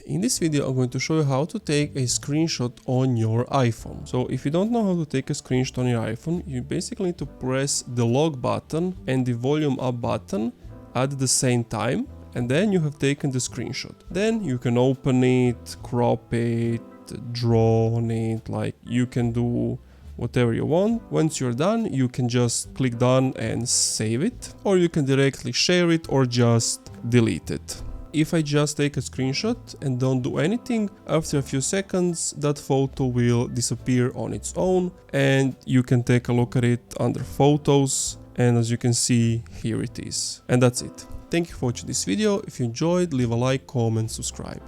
In this video I'm going to show you how to take a screenshot on your iPhone. So if you don't know how to take a screenshot on your iPhone, you basically need to press the lock button and the volume up button at the same time, and then you have taken the screenshot. Then you can open it, crop it, draw on it, like you can do whatever you want. Once you're done, you can just click done and save it, or you can directly share it or just delete it. If I just take a screenshot and don't do anything, after a few seconds that photo will disappear on its own, and you can take a look at it under photos, and as you can see, here it is. And that's it. Thank you for watching this video. If you enjoyed, leave a like, comment, subscribe.